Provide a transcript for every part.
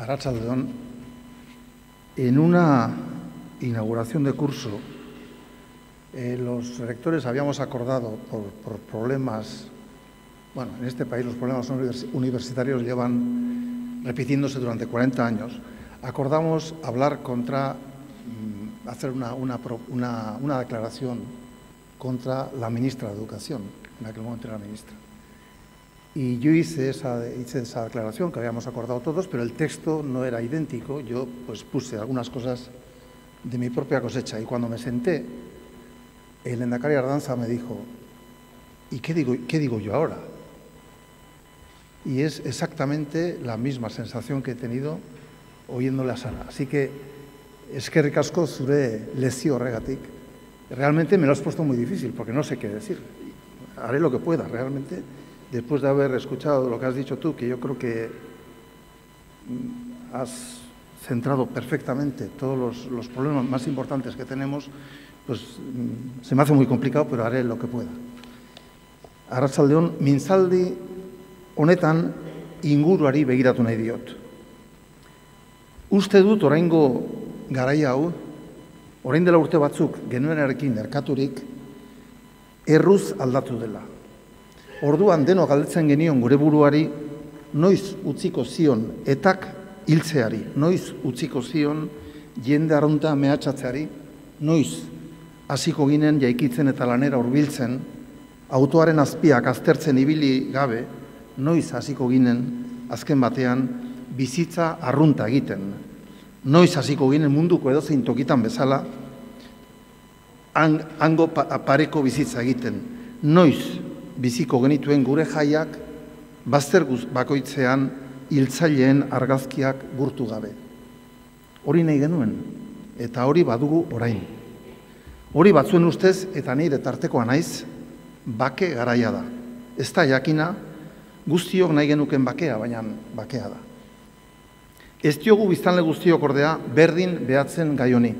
Arratsaldeon, en una inauguración de curso, los rectores habíamos acordado por problemas, bueno, en este país los problemas universitarios llevan repitiéndose durante 40 años, acordamos hablar hacer una declaración contra la ministra de Educación, en aquel momento era la ministra. Y yo hice esa declaración que habíamos acordado todos, pero el texto no era idéntico. Yo pues puse algunas cosas de mi propia cosecha. Y cuando me senté, el lehendakari Ardanza me dijo, ¿y qué digo yo ahora? Y es exactamente la misma sensación que he tenido oyéndole a Sara. Así que, eskerrik asko zure lezio horregatik. Realmente me lo has puesto muy difícil, porque no sé qué decir. Haré lo que pueda, realmente. Después de haber escuchado lo que has dicho tú, que yo creo que has centrado perfectamente todos los problemas más importantes que tenemos, pues se me hace muy complicado, pero haré lo que pueda. Arratsaldeon, mintzaldi honetan inguruari begiratu nahi diot. Uste dut oraingo garaia hau, orain dela urte batzuk genuenarekin erkaturik, erruz aldatu dela. Orduan denok galdetzen genion gure buruari, noiz utziko zion etak hiltzeari, noiz utziko zion jende arrunta mehatxatzeari, noiz hasiko ginen jaikitzen eta lanera hurbiltzen, autoaren azpiak aztertzen ibili gabe, noiz hasiko ginen azken batean bizitza arrunta egiten, noiz hasiko ginen munduko edozein tokitan bezala, hango pareko bizitza egiten, noiz biziko genituen gure jaiak bazter bakoitzean hiltzaileen argazkiak gurtu gabe. Hori nahi genuen, eta hori badugu orain. Hori batzuen ustez, eta nire tartekoa naiz, bake garaia da. Ez da jakina, guztiok nahi genuken bakea, baina bakea da. Ez diogu biztanle guztiok ordea berdin behatzen gai honi.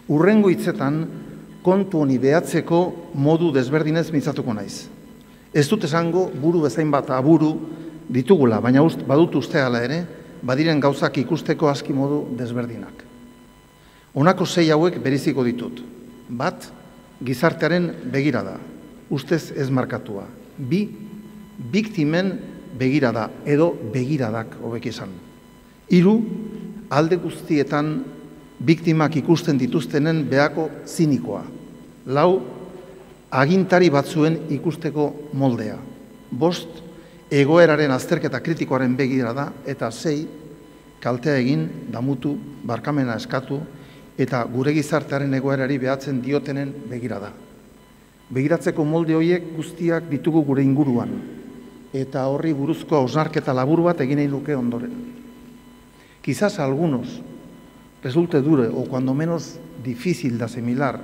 Hurrengo hitzetan, kontu honi behatzeko modu desberdinez mintzatuko naiz. Ez dut esango buru bezain bat aburu ditugula, baina badut uste hala ere, badiren gauzak ikusteko aski modu desberdinak. Honako 6 hauek beriziko ditut. Bat, gizartearen begirada, ustez ez markatua. 2, biktimen begirada edo begiradak hobek izan. 3, alde guztietan biktimak ikusten dituztenen behako zinikoa. 4, agintari batzuen ikusteko moldea. 5, egoeraren azterketa kritikoaren begirada, eta 6, kaltea egin, damutu, barkamena eskatu, eta gure gizartearen egoerari behatzen diotenen begirada. Begiratzeko molde horiek guztiak ditugu gure inguruan, eta horri buruzko hausnarketa labur bat egin nahi nuke ondoren. Quizás a algunos resulte duro o cuando menos difícil de asimilar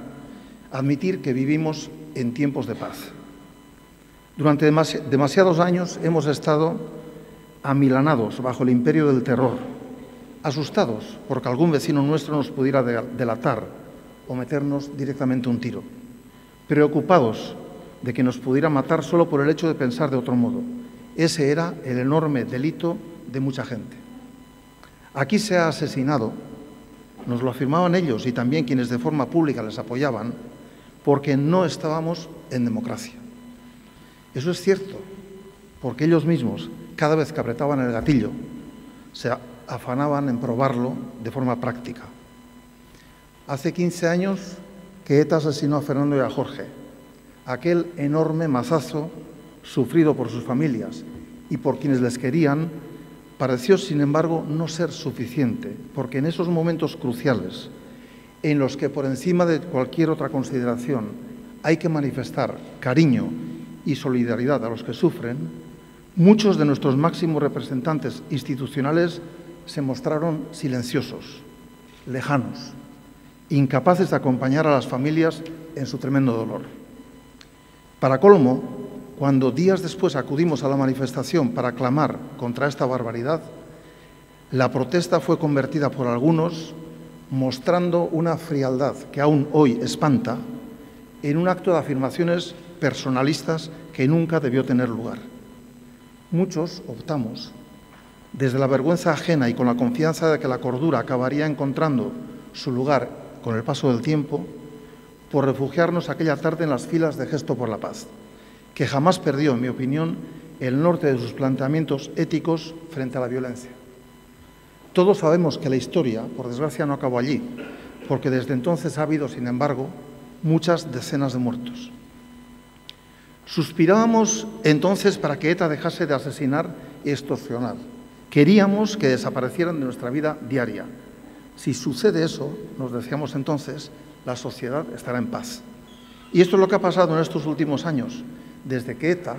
admitir que vivimos en tiempos de paz. Durante demasiados años hemos estado amilanados bajo el imperio del terror, asustados porque algún vecino nuestro nos pudiera delatar o meternos directamente un tiro, preocupados de que nos pudiera matar solo por el hecho de pensar de otro modo. Ese era el enorme delito de mucha gente. Aquí se ha asesinado, nos lo afirmaban ellos y también quienes de forma pública les apoyaban, porque no estábamos en democracia. Eso es cierto, porque ellos mismos, cada vez que apretaban el gatillo, se afanaban en probarlo de forma práctica. Hace 15 años que ETA asesinó a Fernando y a Jorge, aquel enorme mazazo sufrido por sus familias y por quienes les querían, pareció, sin embargo, no ser suficiente, porque en esos momentos cruciales, en los que por encima de cualquier otra consideración hay que manifestar cariño y solidaridad a los que sufren, muchos de nuestros máximos representantes institucionales se mostraron silenciosos, lejanos, incapaces de acompañar a las familias en su tremendo dolor. Para colmo, cuando días después acudimos a la manifestación para clamar contra esta barbaridad, la protesta fue convertida por algunos, mostrando una frialdad que aún hoy espanta, en un acto de afirmaciones personalistas que nunca debió tener lugar. Muchos optamos desde la vergüenza ajena y con la confianza de que la cordura acabaría encontrando su lugar con el paso del tiempo, por refugiarnos aquella tarde en las filas de Gesto por la Paz, que jamás perdió, en mi opinión, el norte de sus planteamientos éticos frente a la violencia. Todos sabemos que la historia, por desgracia, no acabó allí, porque desde entonces ha habido, sin embargo, muchas decenas de muertos. Suspirábamos entonces para que ETA dejase de asesinar y extorsionar. Queríamos que desaparecieran de nuestra vida diaria. Si sucede eso, nos decíamos entonces, la sociedad estará en paz. Y esto es lo que ha pasado en estos últimos años, desde que ETA,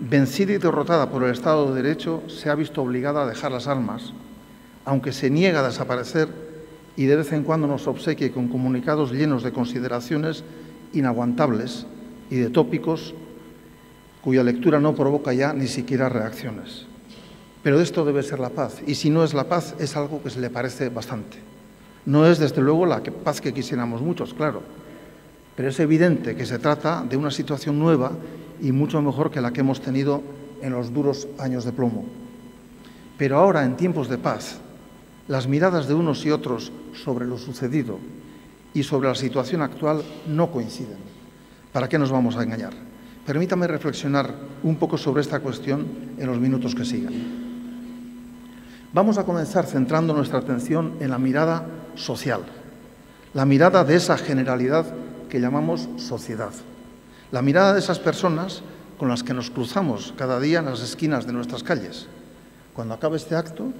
vencida y derrotada por el Estado de Derecho, se ha visto obligada a dejar las armas, aunque se niega a desaparecer y de vez en cuando nos obsequia con comunicados llenos de consideraciones inaguantables y de tópicos cuya lectura no provoca ya ni siquiera reacciones. Pero esto debe ser la paz, y si no es la paz, es algo que se le parece bastante. No es, desde luego, la paz que quisiéramos muchos, claro, pero es evidente que se trata de una situación nueva y mucho mejor que la que hemos tenido en los duros años de plomo. Pero ahora, en tiempos de paz, las miradas de unos y otros sobre lo sucedido y sobre la situación actual no coinciden. ¿Para qué nos vamos a engañar? Permítame reflexionar un poco sobre esta cuestión en los minutos que sigan. Vamos a comenzar centrando nuestra atención en la mirada social, la mirada de esa generalidad que llamamos sociedad, la mirada de esas personas con las que nos cruzamos cada día en las esquinas de nuestras calles. Cuando acabe este acto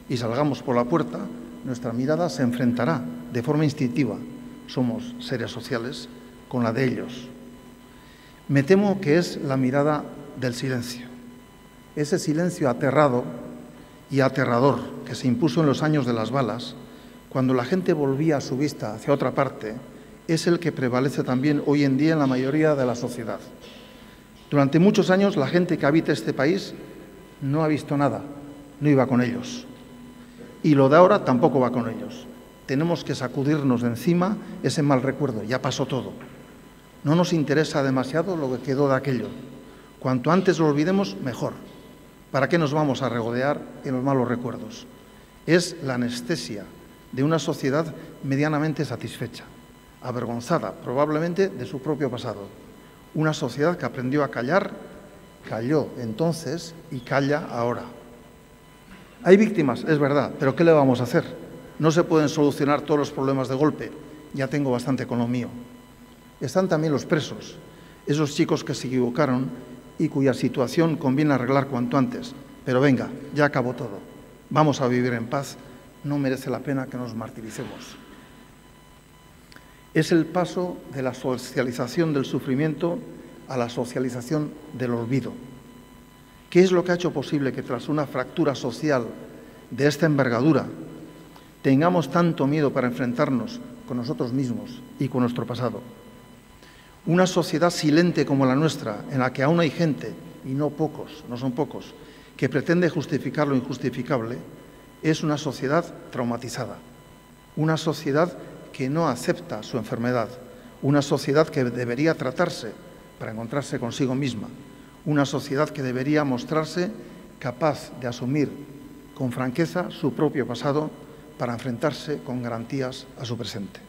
y salgamos por la puerta, nuestra mirada se enfrentará de forma instintiva, somos seres sociales, con la de ellos. Me temo que es la mirada del silencio, ese silencio aterrado y aterrador que se impuso en los años de las balas, cuando la gente volvía su vista hacia otra parte, es el que prevalece también hoy en día en la mayoría de la sociedad. Durante muchos años la gente que habita este país no ha visto nada, no iba con ellos. Y lo de ahora tampoco va con ellos. Tenemos que sacudirnos de encima ese mal recuerdo, ya pasó todo. No nos interesa demasiado lo que quedó de aquello. Cuanto antes lo olvidemos, mejor. ¿Para qué nos vamos a regodear en los malos recuerdos? Es la anestesia de una sociedad medianamente satisfecha, avergonzada probablemente de su propio pasado. Una sociedad que aprendió a callar, calló entonces y calla ahora. Hay víctimas, es verdad, pero ¿qué le vamos a hacer? No se pueden solucionar todos los problemas de golpe, ya tengo bastante con lo mío. Están también los presos, esos chicos que se equivocaron y cuya situación conviene arreglar cuanto antes. Pero venga, ya acabó todo. Vamos a vivir en paz, no merece la pena que nos martiricemos. Es el paso de la socialización del sufrimiento a la socialización del olvido. ¿Qué es lo que ha hecho posible que tras una fractura social de esta envergadura tengamos tanto miedo para enfrentarnos con nosotros mismos y con nuestro pasado? Una sociedad silente como la nuestra, en la que aún hay gente, y no pocos, no son pocos, que pretende justificar lo injustificable, es una sociedad traumatizada, una sociedad que no acepta su enfermedad, una sociedad que debería tratarse para encontrarse consigo misma, una sociedad que debería mostrarse capaz de asumir con franqueza su propio pasado para enfrentarse con garantías a su presente.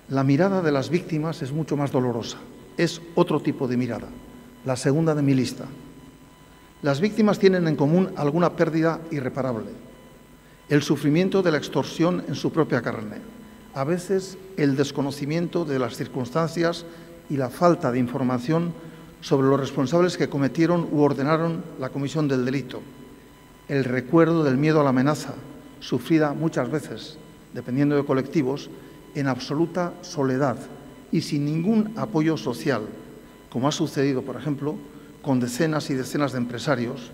La mirada de las víctimas es mucho más dolorosa, es otro tipo de mirada, la segunda de mi lista. Las víctimas tienen en común alguna pérdida irreparable, el sufrimiento de la extorsión en su propia carne, a veces el desconocimiento de las circunstancias y la falta de información sobre los responsables que cometieron u ordenaron la comisión del delito, el recuerdo del miedo a la amenaza, sufrida muchas veces, dependiendo de colectivos, en absoluta soledad y sin ningún apoyo social, como ha sucedido, por ejemplo, con decenas y decenas de empresarios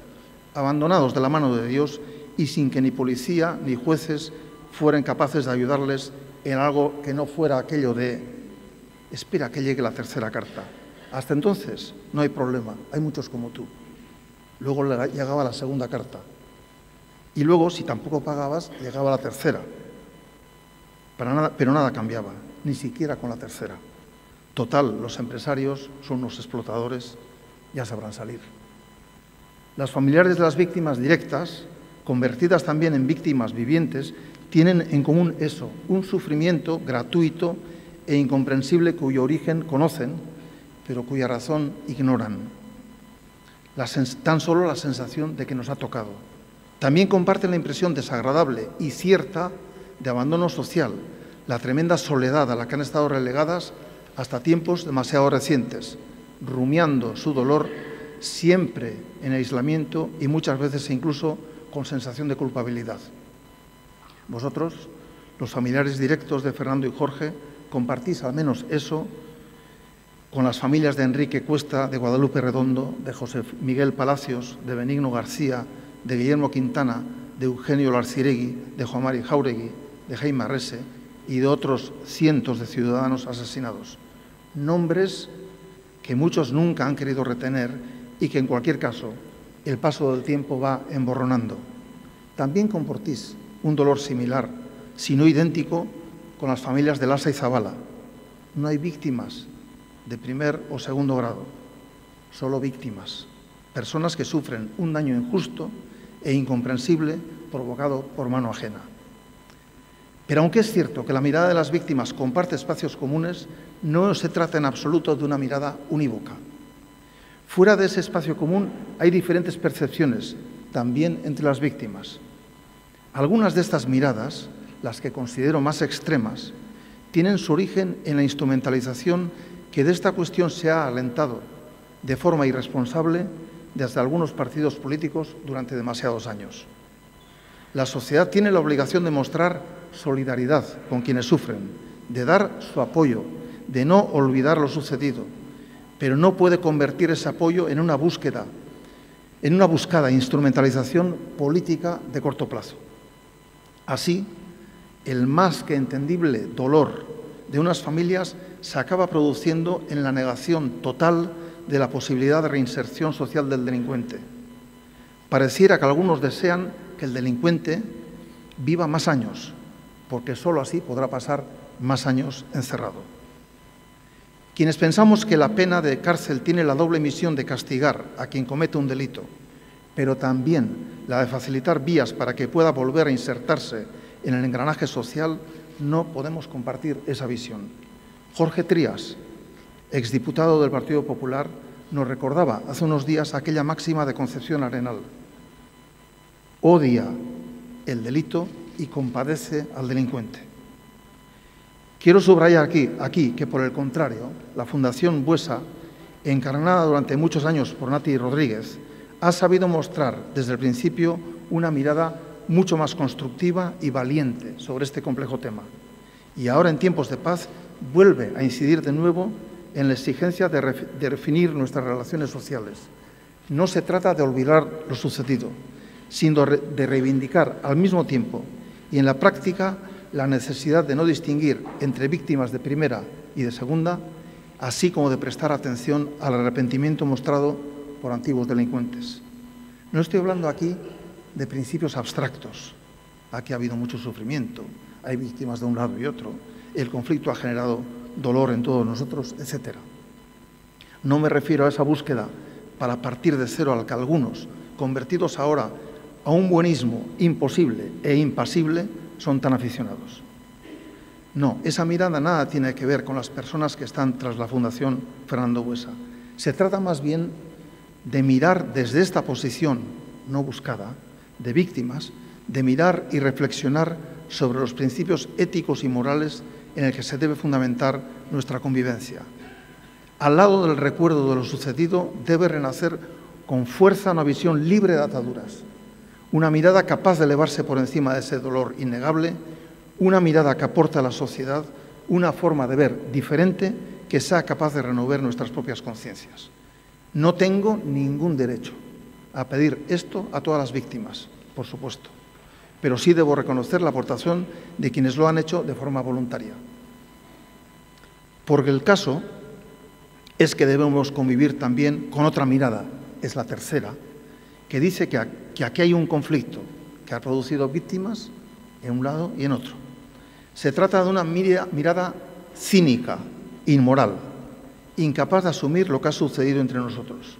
abandonados de la mano de Dios y sin que ni policía ni jueces fueran capaces de ayudarles en algo que no fuera aquello de espera que llegue la tercera carta. Hasta entonces no hay problema, hay muchos como tú. Luego llegaba la segunda carta y luego, si tampoco pagabas, llegaba la tercera. Pero nada cambiaba, ni siquiera con la tercera. Total, los empresarios son unos explotadores, ya sabrán salir. Las familiares de las víctimas directas, convertidas también en víctimas vivientes, tienen en común eso, un sufrimiento gratuito e incomprensible cuyo origen conocen, pero cuya razón ignoran. Tan solo la sensación de que nos ha tocado. También comparten la impresión desagradable y cierta de abandono social, la tremenda soledad a la que han estado relegadas hasta tiempos demasiado recientes, rumiando su dolor siempre en aislamiento y muchas veces incluso con sensación de culpabilidad. Vosotros, los familiares directos de Fernando y Jorge, compartís al menos eso con las familias de Enrique Cuesta, de Guadalupe Redondo, de José Miguel Palacios, de Benigno García, de Guillermo Quintana, de Eugenio Larciregui, de Juan Mari Jáuregui, de Jaime Arrese y de otros cientos de ciudadanos asesinados. Nombres que muchos nunca han querido retener y que en cualquier caso el paso del tiempo va emborronando. También compartís un dolor similar, si no idéntico, con las familias de Lasa y Zabala. No hay víctimas de primer o segundo grado, solo víctimas, personas que sufren un daño injusto e incomprensible provocado por mano ajena. Pero aunque es cierto que la mirada de las víctimas comparte espacios comunes, no se trata en absoluto de una mirada unívoca. Fuera de ese espacio común hay diferentes percepciones, también entre las víctimas. Algunas de estas miradas, las que considero más extremas, tienen su origen en la instrumentalización que de esta cuestión se ha alentado de forma irresponsable desde algunos partidos políticos durante demasiados años. La sociedad tiene la obligación de mostrar solidaridad con quienes sufren, de dar su apoyo, de no olvidar lo sucedido, pero no puede convertir ese apoyo en una buscada instrumentalización política de corto plazo. Así, el más que entendible dolor de unas familias se acaba produciendo en la negación total de la posibilidad de reinserción social del delincuente. Pareciera que algunos desean que el delincuente viva más años, porque sólo así podrá pasar más años encerrado. Quienes pensamos que la pena de cárcel tiene la doble misión de castigar a quien comete un delito, pero también la de facilitar vías para que pueda volver a insertarse en el engranaje social, no podemos compartir esa visión. Jorge Trías, exdiputado del Partido Popular, nos recordaba hace unos días aquella máxima de Concepción Arenal: odia el delito y compadece al delincuente. Quiero subrayar aquí que, por el contrario, la Fundación Buesa, encarnada durante muchos años por Nati Rodríguez, ha sabido mostrar desde el principio una mirada mucho más constructiva y valiente sobre este complejo tema. Y ahora, en tiempos de paz, vuelve a incidir de nuevo en la exigencia de definir nuestras relaciones sociales. No se trata de olvidar lo sucedido, sino de reivindicar al mismo tiempo y en la práctica la necesidad de no distinguir entre víctimas de primera y de segunda, así como de prestar atención al arrepentimiento mostrado por antiguos delincuentes. No estoy hablando aquí de principios abstractos. Aquí ha habido mucho sufrimiento, hay víctimas de un lado y otro, el conflicto ha generado dolor en todos nosotros, etc. No me refiero a esa búsqueda para partir de cero al que algunos, convertidos ahora a un buenismo imposible e impasible, son tan aficionados. No, esa mirada nada tiene que ver con las personas que están tras la Fundación Fernando Buesa. Se trata más bien de mirar desde esta posición no buscada, de víctimas, de mirar y reflexionar sobre los principios éticos y morales en el que se debe fundamentar nuestra convivencia. Al lado del recuerdo de lo sucedido debe renacer con fuerza una visión libre de ataduras, una mirada capaz de elevarse por encima de ese dolor innegable, una mirada que aporte a la sociedad una forma de ver diferente que sea capaz de renovar nuestras propias conciencias. No tengo ningún derecho a pedir esto a todas las víctimas, por supuesto, pero sí debo reconocer la aportación de quienes lo han hecho de forma voluntaria. Porque el caso es que debemos convivir también con otra mirada, es la tercera, que dice que aquí hay un conflicto que ha producido víctimas en un lado y en otro. Se trata de una mirada cínica, inmoral, incapaz de asumir lo que ha sucedido entre nosotros.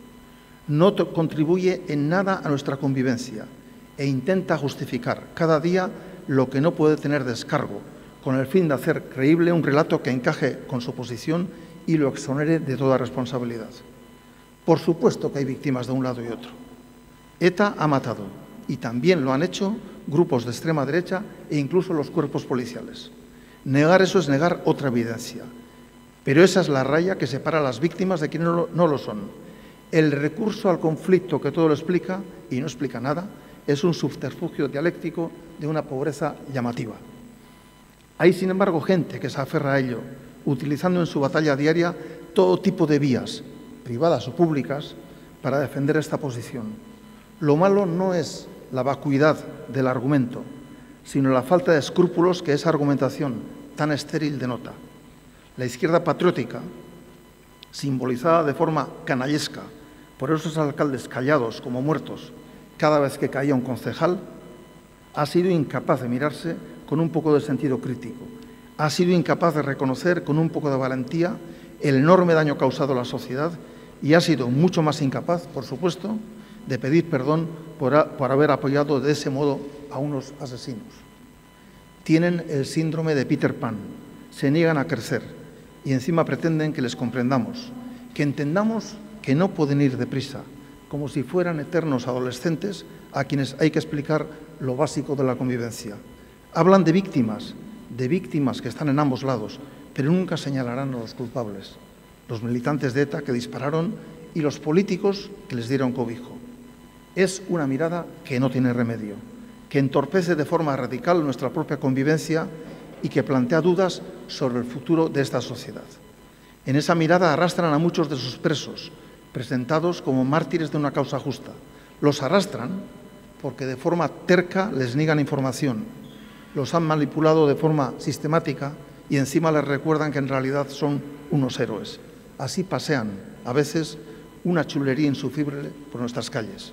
no contribuye en nada a nuestra convivencia e intenta justificar cada día lo que no puede tener descargo, con el fin de hacer creíble un relato que encaje con su posición y lo exonere de toda responsabilidad. Por supuesto que hay víctimas de un lado y otro. ETA ha matado, y también lo han hecho grupos de extrema derecha e incluso los cuerpos policiales. Negar eso es negar otra evidencia. Pero esa es la raya que separa a las víctimas de quienes no lo son. El recurso al conflicto que todo lo explica, y no explica nada, es un subterfugio dialéctico de una pobreza llamativa. Hay, sin embargo, gente que se aferra a ello, utilizando en su batalla diaria todo tipo de vías, privadas o públicas, para defender esta posición. Lo malo no es la vacuidad del argumento, sino la falta de escrúpulos que esa argumentación tan estéril denota. La izquierda patriótica, simbolizada de forma canallesca por esos alcaldes callados como muertos cada vez que caía un concejal, ha sido incapaz de mirarse con un poco de sentido crítico, ha sido incapaz de reconocer con un poco de valentía el enorme daño causado a la sociedad y ha sido mucho más incapaz, por supuesto, de pedir perdón por haber apoyado de ese modo a unos asesinos. Tienen el síndrome de Peter Pan, se niegan a crecer y encima pretenden que les comprendamos, que entendamos que no pueden ir deprisa, como si fueran eternos adolescentes a quienes hay que explicar lo básico de la convivencia. Hablan de víctimas que están en ambos lados, pero nunca señalarán a los culpables, los militantes de ETA que dispararon y los políticos que les dieron cobijo. Es una mirada que no tiene remedio, que entorpece de forma radical nuestra propia convivencia y que plantea dudas sobre el futuro de esta sociedad. En esa mirada arrastran a muchos de sus presos, presentados como mártires de una causa justa. Los arrastran porque de forma terca les niegan información, los han manipulado de forma sistemática y encima les recuerdan que en realidad son unos héroes. Así pasean, a veces, una chulería insufrible por nuestras calles.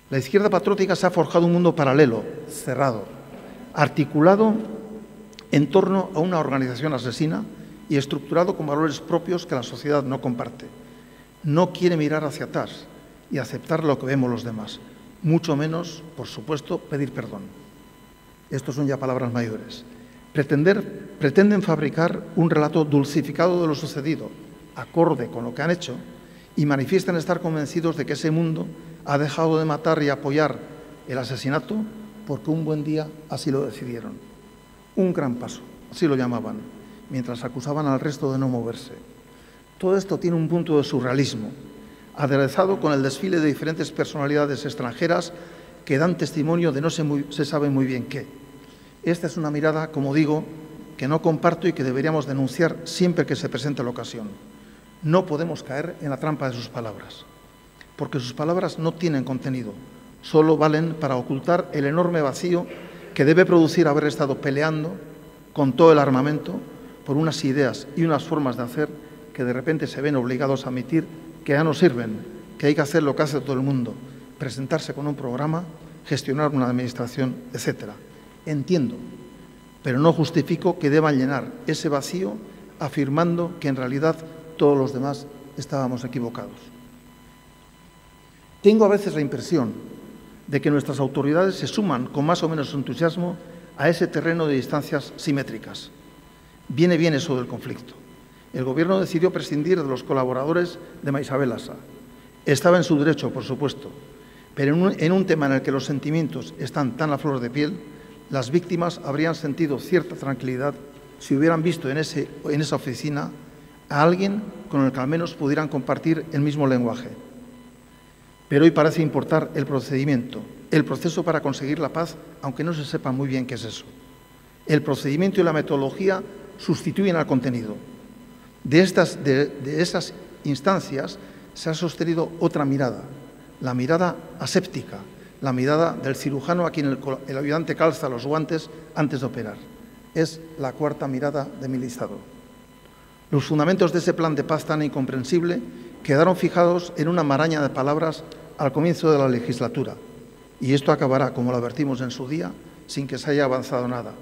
La izquierda patriótica se ha forjado un mundo paralelo, cerrado, articulado en torno a una organización asesina y estructurado con valores propios que la sociedad no comparte. No quiere mirar hacia atrás y aceptar lo que vemos los demás, mucho menos, por supuesto, pedir perdón. Estos son ya palabras mayores. Pretenden fabricar un relato dulcificado de lo sucedido, acorde con lo que han hecho, y manifiestan estar convencidos de que ese mundo ha dejado de matar y apoyar el asesinato porque un buen día así lo decidieron. Un gran paso, así lo llamaban, mientras acusaban al resto de no moverse. Todo esto tiene un punto de surrealismo, aderezado con el desfile de diferentes personalidades extranjeras que dan testimonio de no se sabe muy bien qué. Esta es una mirada, como digo, que no comparto y que deberíamos denunciar siempre que se presente la ocasión. No podemos caer en la trampa de sus palabras, porque sus palabras no tienen contenido, solo valen para ocultar el enorme vacío que debe producir haber estado peleando con todo el armamento por unas ideas y unas formas de hacer que de repente se ven obligados a admitir que ya no sirven, que hay que hacer lo que hace todo el mundo, presentarse con un programa, gestionar una administración, etc. Entiendo, pero no justifico que deban llenar ese vacío afirmando que en realidad todos los demás estábamos equivocados. Tengo a veces la impresión de que nuestras autoridades se suman con más o menos entusiasmo a ese terreno de distancias simétricas. Viene bien eso del conflicto. El Gobierno decidió prescindir de los colaboradores de Maisabel Asa. Estaba en su derecho, por supuesto, pero en un tema en el que los sentimientos están tan a flor de piel, las víctimas habrían sentido cierta tranquilidad si hubieran visto en esa oficina a alguien con el que al menos pudieran compartir el mismo lenguaje. Pero hoy parece importar el procedimiento, el proceso para conseguir la paz, aunque no se sepa muy bien qué es eso. El procedimiento y la metodología sustituyen al contenido. De esas instancias se ha sostenido otra mirada, la mirada aséptica, la mirada del cirujano a quien el ayudante calza los guantes antes de operar. Es la cuarta mirada de mi listado. Los fundamentos de ese plan de paz tan incomprensible quedaron fijados en una maraña de palabras al comienzo de la legislatura, y esto acabará, como lo advertimos en su día, sin que se haya avanzado nada.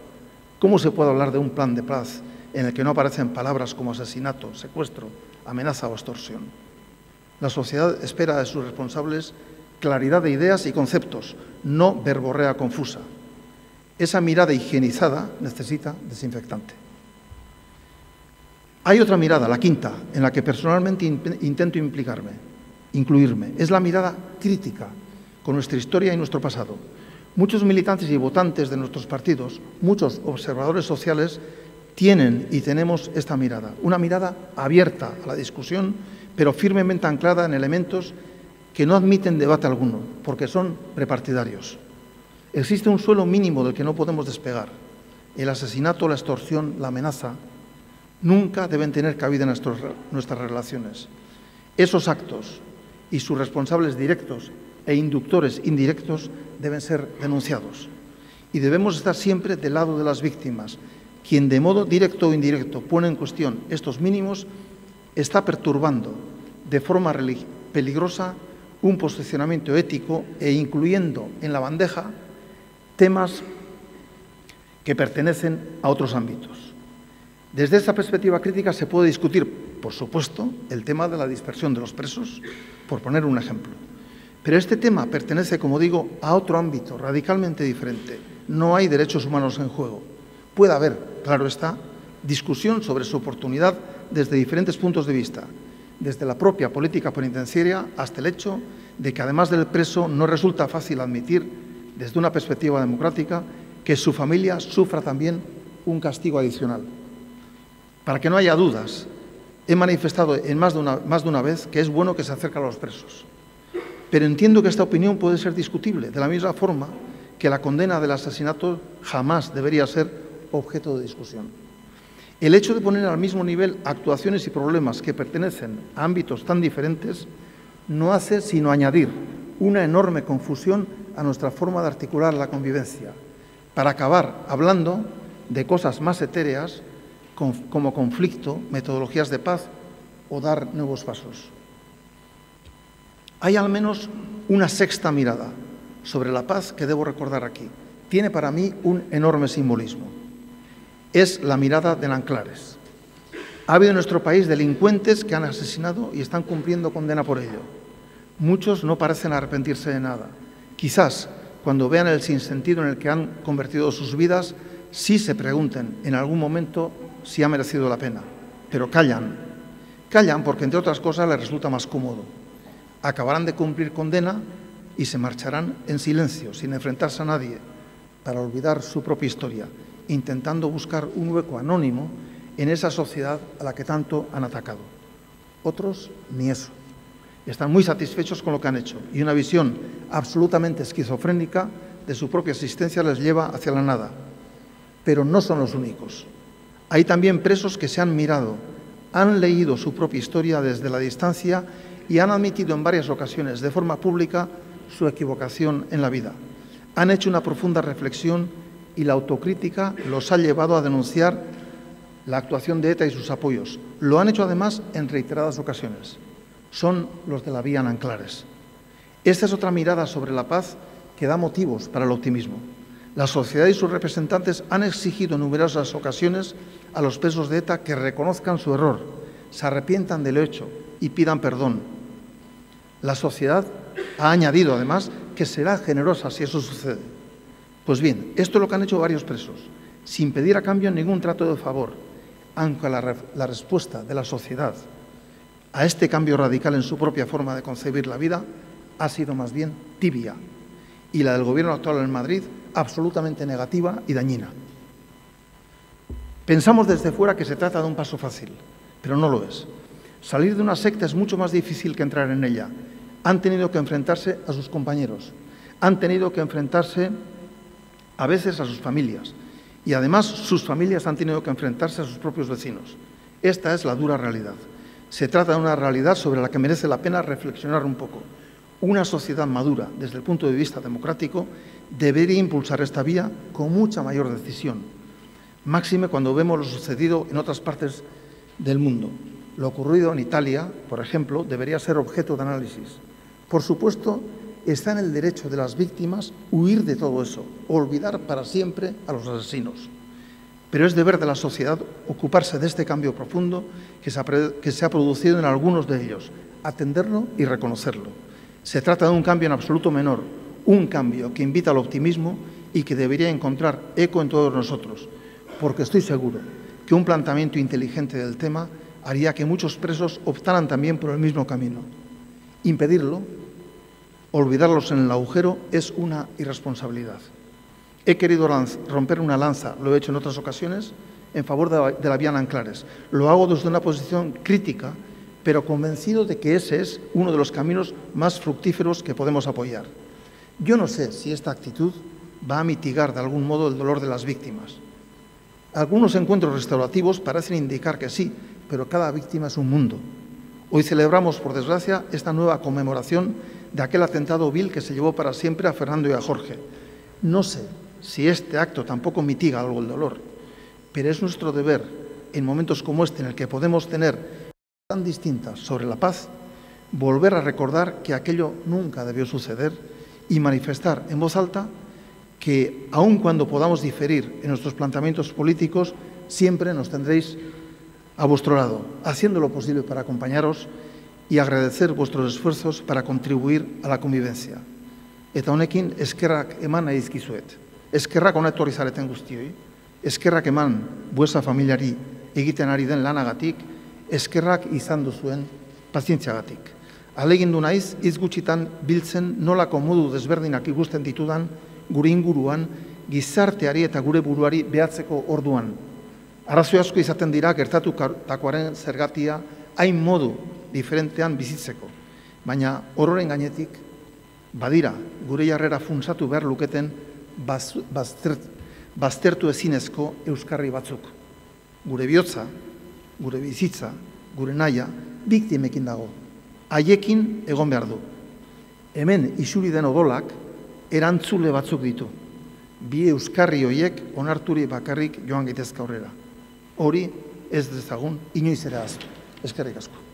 ¿Cómo se puede hablar de un plan de paz en el que no aparecen palabras como asesinato, secuestro, amenaza o extorsión? La sociedad espera de sus responsables claridad de ideas y conceptos, no verborrea confusa. Esa mirada higienizada necesita desinfectante. Hay otra mirada, la quinta, en la que personalmente intento incluirme. Es la mirada crítica con nuestra historia y nuestro pasado. Muchos militantes y votantes de nuestros partidos, muchos observadores sociales, tienen y tenemos esta mirada. Una mirada abierta a la discusión, pero firmemente anclada en elementos que no admiten debate alguno, porque son prepartidarios. Existe un suelo mínimo del que no podemos despegar. El asesinato, la extorsión, la amenaza nunca deben tener cabida en nuestras relaciones. Esos actos y sus responsables directos e inductores indirectos deben ser denunciados. Y debemos estar siempre del lado de las víctimas. Quien de modo directo o indirecto pone en cuestión estos mínimos está perturbando de forma peligrosa un posicionamiento ético e incluyendo en la bandeja temas que pertenecen a otros ámbitos. Desde esta perspectiva crítica se puede discutir, por supuesto, el tema de la dispersión de los presos, por poner un ejemplo. Pero este tema pertenece, como digo, a otro ámbito radicalmente diferente. No hay derechos humanos en juego. Puede haber, claro está, discusión sobre su oportunidad desde diferentes puntos de vista, desde la propia política penitenciaria hasta el hecho de que, además del preso, no resulta fácil admitir, desde una perspectiva democrática, que su familia sufra también un castigo adicional. Para que no haya dudas, he manifestado en más de una vez que es bueno que se acerque a los presos. Pero entiendo que esta opinión puede ser discutible, de la misma forma que la condena del asesinato jamás debería ser objeto de discusión. El hecho de poner al mismo nivel actuaciones y problemas que pertenecen a ámbitos tan diferentes no hace sino añadir una enorme confusión a nuestra forma de articular la convivencia, para acabar hablando de cosas más etéreas como conflicto, metodologías de paz o dar nuevos pasos. Hay al menos una sexta mirada sobre la paz que debo recordar aquí. Tiene para mí un enorme simbolismo. Es la mirada de Nanclares. Ha habido en nuestro país delincuentes que han asesinado y están cumpliendo condena por ello. Muchos no parecen arrepentirse de nada. Quizás, cuando vean el sinsentido en el que han convertido sus vidas, sí se pregunten en algún momento si ha merecido la pena. Pero callan. Callan porque, entre otras cosas, les resulta más cómodo. Acabarán de cumplir condena y se marcharán en silencio, sin enfrentarse a nadie, para olvidar su propia historia, intentando buscar un hueco anónimo en esa sociedad a la que tanto han atacado. Otros, ni eso. Están muy satisfechos con lo que han hecho y una visión absolutamente esquizofrénica de su propia existencia les lleva hacia la nada. Pero no son los únicos. Hay también presos que se han mirado, han leído su propia historia desde la distancia y han admitido en varias ocasiones, de forma pública, su equivocación en la vida. Han hecho una profunda reflexión y la autocrítica los ha llevado a denunciar la actuación de ETA y sus apoyos. Lo han hecho, además, en reiteradas ocasiones. Son los de la vía Nanclares. Esta es otra mirada sobre la paz que da motivos para el optimismo. La sociedad y sus representantes han exigido en numerosas ocasiones a los presos de ETA que reconozcan su error, se arrepientan de lo hecho y pidan perdón. La sociedad ha añadido, además, que será generosa si eso sucede. Pues bien, esto es lo que han hecho varios presos, sin pedir a cambio ningún trato de favor, aunque la respuesta de la sociedad a este cambio radical en su propia forma de concebir la vida ha sido más bien tibia, y la del Gobierno actual en Madrid absolutamente negativa y dañina. Pensamos desde fuera que se trata de un paso fácil, pero no lo es. Salir de una secta es mucho más difícil que entrar en ella. Han tenido que enfrentarse a sus compañeros, han tenido que enfrentarse a veces a sus familias y además sus familias han tenido que enfrentarse a sus propios vecinos. Esta es la dura realidad. Se trata de una realidad sobre la que merece la pena reflexionar un poco. Una sociedad madura, desde el punto de vista democrático, debería impulsar esta vía con mucha mayor decisión, máxime cuando vemos lo sucedido en otras partes del mundo. Lo ocurrido en Italia, por ejemplo, debería ser objeto de análisis. Por supuesto, está en el derecho de las víctimas huir de todo eso, olvidar para siempre a los asesinos. Pero es deber de la sociedad ocuparse de este cambio profundo que se ha producido en algunos de ellos, atenderlo y reconocerlo. Se trata de un cambio en absoluto menor, un cambio que invita al optimismo y que debería encontrar eco en todos nosotros, porque estoy seguro que un planteamiento inteligente del tema haría que muchos presos optaran también por el mismo camino. Impedirlo, olvidarlos en el agujero, es una irresponsabilidad. He querido romper una lanza, lo he hecho en otras ocasiones, en favor de la vía Nanclares. Lo hago desde una posición crítica, pero convencido de que ese es uno de los caminos más fructíferos que podemos apoyar. Yo no sé si esta actitud va a mitigar de algún modo el dolor de las víctimas. Algunos encuentros restaurativos parecen indicar que sí, pero cada víctima es un mundo. Hoy celebramos, por desgracia, esta nueva conmemoración de aquel atentado vil que se llevó para siempre a Fernando y a Jorge. No sé si este acto tampoco mitiga algo el dolor, pero es nuestro deber, en momentos como este, en el que podemos tener tan distintas sobre la paz, volver a recordar que aquello nunca debió suceder y manifestar en voz alta que, aun cuando podamos diferir en nuestros planteamientos políticos, siempre nos tendréis a vuestro lado, haciendo lo posible para acompañaros y agradecer vuestros esfuerzos para contribuir a la convivencia. Eta honekin eskerrak eman nahi dizkizuet. Eskerrak hona etorri zareten guztioi, eskerrak eman buesa familiari egiten ari den lanagatik, eskerrak izan duzuen pazientziagatik. Ahalegindu naiz, hitz gutxitan biltzen nolako modu desberdinak ikusten ditudan gure inguruan, gizarteari eta gure buruari behatzeko orduan. Arrazoi asko izaten dira gertatutakoaren zergatia hain modu diferentean bizitzeko, baina ororen gainetik badira gure jarrera funtsatu behar luketen baztertu ezinezko euskarri batzuk. Gure bihotza, gure bizitza, gure nahia, biktimekin dago. Haiekin egon behar du. Hemen isuri den odolak erantzule batzuk ditu. Bi euskarri horiek onarturi bakarrik joan gaitezke aurrera. Hori ez dezagun inoiz ere ahaztu. Eskerrik asko.